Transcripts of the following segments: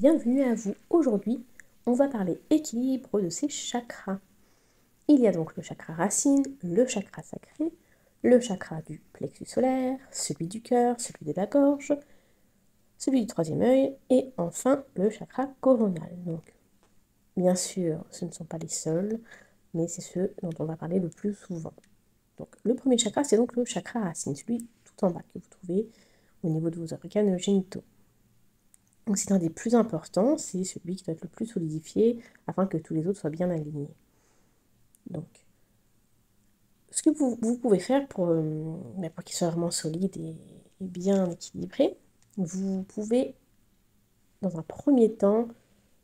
bienvenue à vous. Aujourd'hui, on va parler équilibre de ces chakras. Il y a donc le chakra racine, le chakra sacré, le chakra du plexus solaire, celui du cœur, celui de la gorge, celui du troisième œil et enfin le chakra coronal. Donc, bien sûr, ce ne sont pas les seuls, mais c'est ceux dont on va parler le plus souvent. Donc, le premier chakra, c'est donc le chakra racine, celui tout en bas que vous trouvez au niveau de vos organes génitaux. Donc c'est un des plus importants, c'est celui qui doit être le plus solidifié afin que tous les autres soient bien alignés. Donc, ce que vous pouvez faire pour qu'il soit vraiment solide et bien équilibré, vous pouvez, dans un premier temps,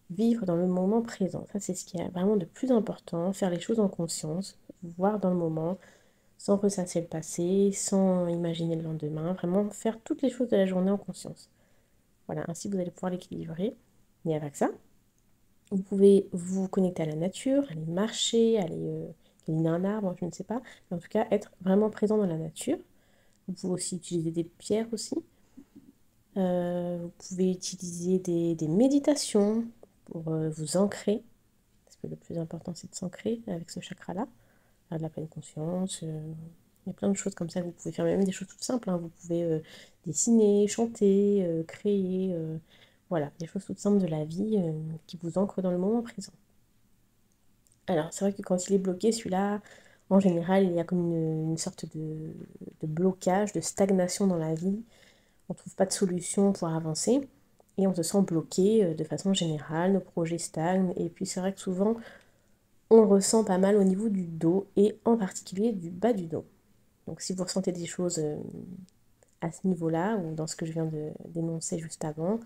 vivre dans le moment présent. Ça, c'est ce qui est vraiment de plus important, faire les choses en conscience, voir dans le moment, sans ressasser le passé, sans imaginer le lendemain, vraiment faire toutes les choses de la journée en conscience. Voilà, ainsi vous allez pouvoir l'équilibrer. Et avec ça, vous pouvez vous connecter à la nature, aller marcher, aller câliner un arbre, je ne sais pas. Mais en tout cas, être vraiment présent dans la nature. Vous pouvez aussi utiliser des pierres aussi. Vous pouvez utiliser des méditations pour vous ancrer. Parce que le plus important, c'est de s'ancrer avec ce chakra-là. Faire de la pleine conscience. Il y a plein de choses comme ça que vous pouvez faire, même des choses toutes simples, hein. Vous pouvez dessiner, chanter, créer, voilà, des choses toutes simples de la vie qui vous ancrent dans le moment présent. Alors, c'est vrai que quand il est bloqué, celui-là, en général, il y a comme une sorte de blocage, de stagnation dans la vie. On ne trouve pas de solution pour avancer et on se sent bloqué de façon générale, nos projets stagnent. Et puis, c'est vrai que souvent, on le ressent pas mal au niveau du dos et en particulier du bas du dos. Donc, si vous ressentez des choses à ce niveau-là ou dans ce que je viens de d'énoncer juste avant,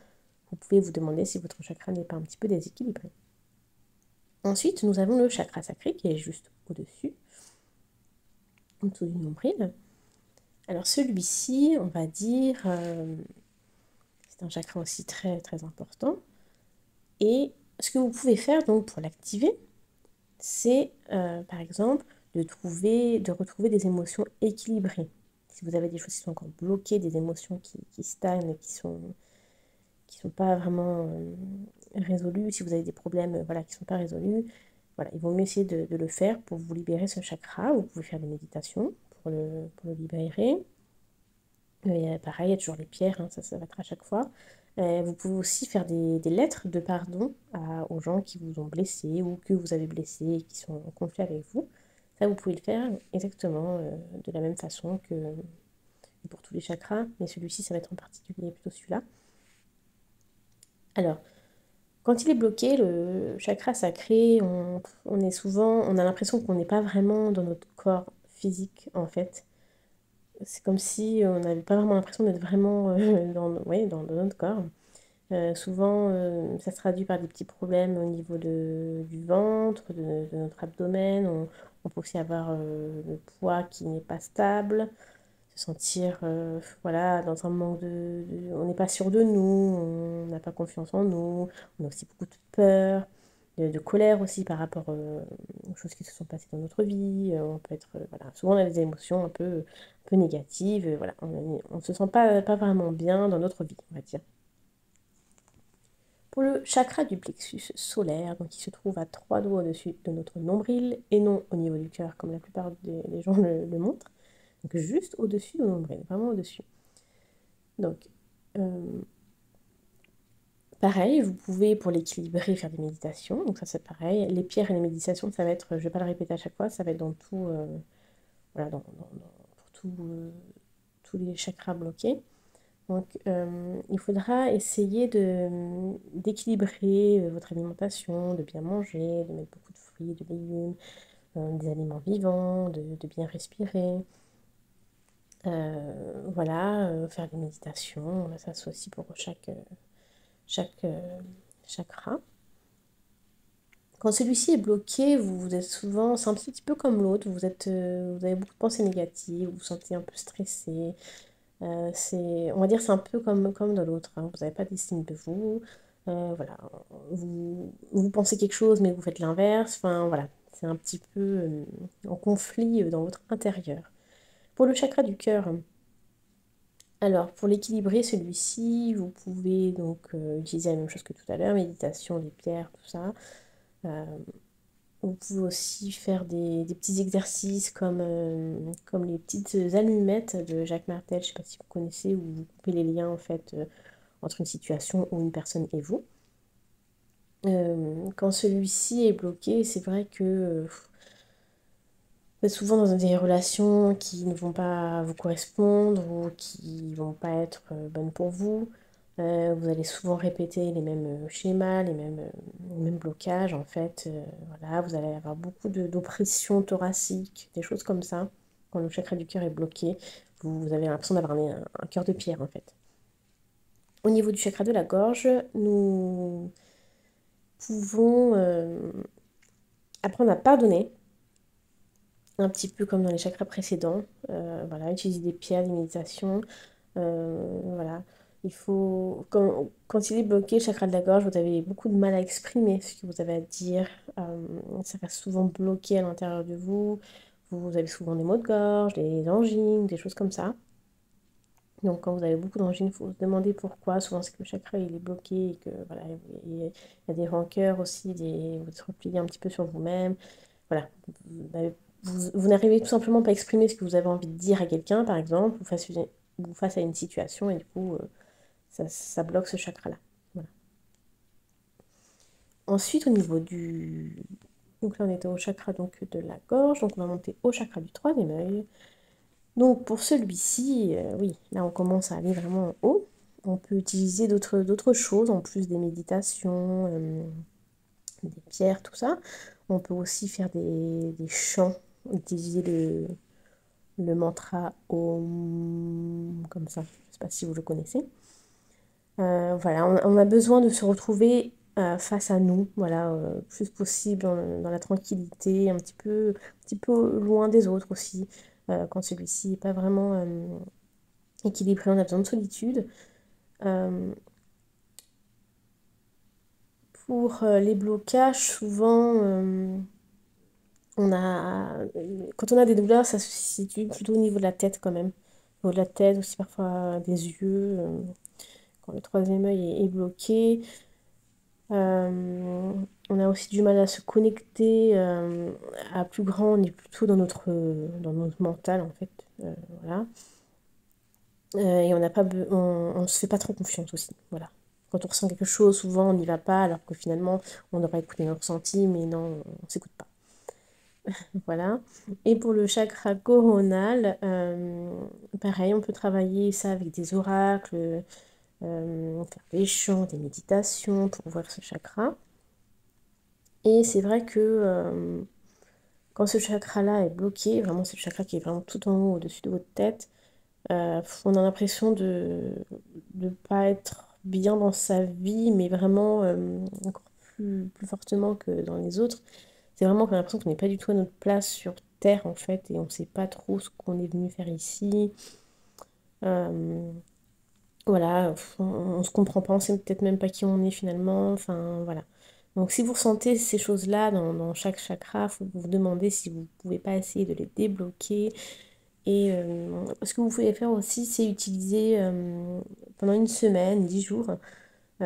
vous pouvez vous demander si votre chakra n'est pas un petit peu déséquilibré. Ensuite, nous avons le chakra sacré qui est juste au-dessus, en dessous du nombril. Alors celui-ci, on va dire, c'est un chakra aussi très très important. Et ce que vous pouvez faire donc pour l'activer, c'est par exemple de retrouver des émotions équilibrées. Si vous avez des choses qui sont encore bloquées, des émotions qui stagnent, qui sont pas vraiment résolues, si vous avez des problèmes voilà, qui ne sont pas résolus, voilà, il vaut mieux essayer de le faire pour vous libérer ce chakra. Vous pouvez faire des méditations pour le libérer. Et pareil, il y a toujours les pierres, hein, ça va être à chaque fois. Vous pouvez aussi faire des lettres de pardon aux gens qui vous ont blessé ou que vous avez blessé et qui sont en conflit avec vous. Ça, vous pouvez le faire exactement de la même façon que pour tous les chakras, mais celui-ci, ça va être en particulier plutôt celui-là. Alors, quand il est bloqué, le chakra sacré, on a l'impression qu'on n'est pas vraiment dans notre corps physique, en fait. C'est comme si on n'avait pas vraiment l'impression d'être vraiment dans notre corps. Souvent, ça se traduit par des petits problèmes au niveau du ventre, de notre abdomen. On peut aussi avoir le poids qui n'est pas stable, se sentir voilà, dans un manque on n'est pas sûr de nous, on n'a pas confiance en nous, on a aussi beaucoup de peur, de colère aussi par rapport aux choses qui se sont passées dans notre vie. On peut être, voilà, souvent on a des émotions un peu négatives, voilà, on ne se sent pas vraiment bien dans notre vie, on va dire. Pour le chakra du plexus solaire, donc il se trouve à 3 doigts au-dessus de notre nombril et non au niveau du cœur comme la plupart des gens le montrent. Donc juste au-dessus du nombril, vraiment au-dessus. Donc pareil, vous pouvez pour l'équilibrer faire des méditations. Donc ça c'est pareil. Les pierres et les méditations, ça va être, je ne vais pas le répéter à chaque fois, ça va être dans tout, voilà, pour tous les chakras bloqués. Donc, il faudra essayer d'équilibrer votre alimentation, de bien manger, de mettre beaucoup de fruits, de légumes, des aliments vivants, de bien respirer. Voilà, faire des méditations, ça c'est aussi pour chaque chakra. Quand celui-ci est bloqué, vous êtes souvent, c'est un petit peu comme l'autre, vous avez beaucoup de pensées négatives, vous vous sentez un peu stressé. On va dire c'est un peu comme dans l'autre, hein. Vous n'avez pas d'estime de vous. Voilà, vous pensez quelque chose mais vous faites l'inverse. Enfin voilà, c'est un petit peu en conflit dans votre intérieur. Pour le chakra du cœur, Alors, pour l'équilibrer, celui-ci, vous pouvez donc utiliser la même chose que tout à l'heure, méditation, les pierres, tout ça. Euh, Vous pouvez aussi faire des petits exercices comme les petites allumettes de Jacques Martel. Je ne sais pas si vous connaissez, où vous coupez les liens en fait entre une situation ou une personne et vous. Quand celui-ci est bloqué, c'est vrai que vous êtes souvent dans des relations qui ne vont pas vous correspondre ou qui ne vont pas être bonnes pour vous. Vous allez souvent répéter les mêmes schémas, les mêmes blocages en fait. Voilà, vous allez avoir beaucoup d'oppression thoracique, des choses comme ça. Quand le chakra du cœur est bloqué, vous avez l'impression d'avoir un cœur de pierre en fait. Au niveau du chakra de la gorge, nous pouvons apprendre à pardonner, un petit peu comme dans les chakras précédents. Voilà, utiliser des pierres, des méditations. Voilà. Il faut, quand il est bloqué, le chakra de la gorge, vous avez beaucoup de mal à exprimer ce que vous avez à dire. Ça reste souvent bloqué à l'intérieur de vous. Vous avez souvent des maux de gorge, des angines, des choses comme ça. Donc quand vous avez beaucoup d'angines, il faut se demander pourquoi. Souvent c'est que le chakra il est bloqué et que voilà, il y a des rancœurs aussi, vous êtes replié un petit peu sur vous-même. Voilà. Vous n'arrivez tout simplement pas à exprimer ce que vous avez envie de dire à quelqu'un, par exemple, ou face à une situation, et du coup, ça bloque ce chakra-là. Voilà. Ensuite, au niveau du... Donc là, on était au chakra donc, de la gorge, donc on va monter au chakra du troisième œil. Donc pour celui-ci, oui, là on commence à aller vraiment en haut. On peut utiliser d'autres choses, en plus des méditations, des pierres, tout ça. On peut aussi faire des chants, utiliser le mantra Om, comme ça. Je ne sais pas si vous le connaissez. Voilà, on a besoin de se retrouver face à nous, voilà, plus possible dans la tranquillité, un petit peu loin des autres aussi, quand celui-ci n'est pas vraiment équilibré, on a besoin de solitude. Euh, pour les blocages, souvent, quand on a des douleurs, ça se situe plutôt au niveau de la tête quand même. Au niveau de la tête, aussi parfois des yeux, quand le troisième œil est bloqué. On a aussi du mal à se connecter à plus grand, on est plutôt dans notre mental en fait. Voilà. Et on n'a pas, on se fait pas trop confiance aussi. Voilà. Quand on ressent quelque chose, souvent on n'y va pas, alors que finalement on devrait écouter notre ressenti, mais non, on ne s'écoute pas. Voilà. Et pour le chakra coronal, pareil, on peut travailler ça avec des oracles, faire des chants, des méditations pour ouvrir ce chakra. Et c'est vrai que quand ce chakra-là est bloqué, vraiment c'est le chakra qui est vraiment tout en haut, au-dessus de votre tête, on a l'impression de ne pas être bien dans sa vie, mais vraiment encore plus fortement que dans les autres. C'est vraiment qu'on a l'impression qu'on n'est pas du tout à notre place sur Terre en fait, et on ne sait pas trop ce qu'on est venu faire ici. Euh, voilà, on se comprend pas, on sait peut-être même pas qui on est finalement, enfin voilà. Donc si vous ressentez ces choses-là dans chaque chakra, il faut vous demander si vous ne pouvez pas essayer de les débloquer. Et ce que vous pouvez faire aussi, c'est utiliser pendant une semaine, 10 jours,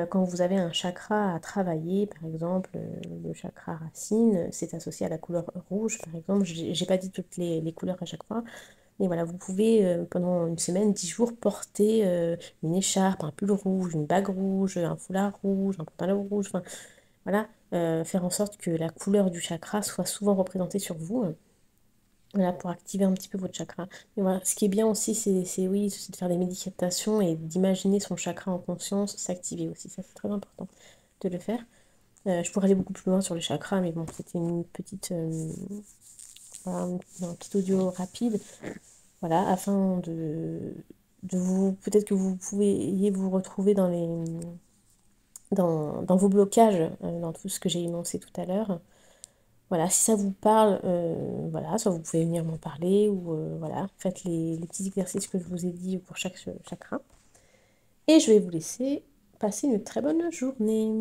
quand vous avez un chakra à travailler, par exemple le chakra racine, c'est associé à la couleur rouge, par exemple. J'ai pas dit toutes les couleurs à chaque fois. Et voilà, vous pouvez pendant une semaine, 10 jours, porter une écharpe, un pull rouge, une bague rouge, un foulard rouge, un pantalon rouge, enfin voilà, faire en sorte que la couleur du chakra soit souvent représentée sur vous, voilà, pour activer un petit peu votre chakra. Mais voilà, ce qui est bien aussi, oui, c'est de faire des méditations et d'imaginer son chakra en conscience s'activer aussi. Ça, c'est très important de le faire. Je pourrais aller beaucoup plus loin sur les chakras, mais bon, c'était une petite, voilà, un petit audio rapide. Voilà, afin de vous, peut-être que vous pouvez vous retrouver dans vos blocages, dans tout ce que j'ai énoncé tout à l'heure. Voilà, si ça vous parle, voilà, soit vous pouvez venir m'en parler ou voilà, faites les petits exercices que je vous ai dit pour chaque chakra. Et je vais vous laisser passer une très bonne journée.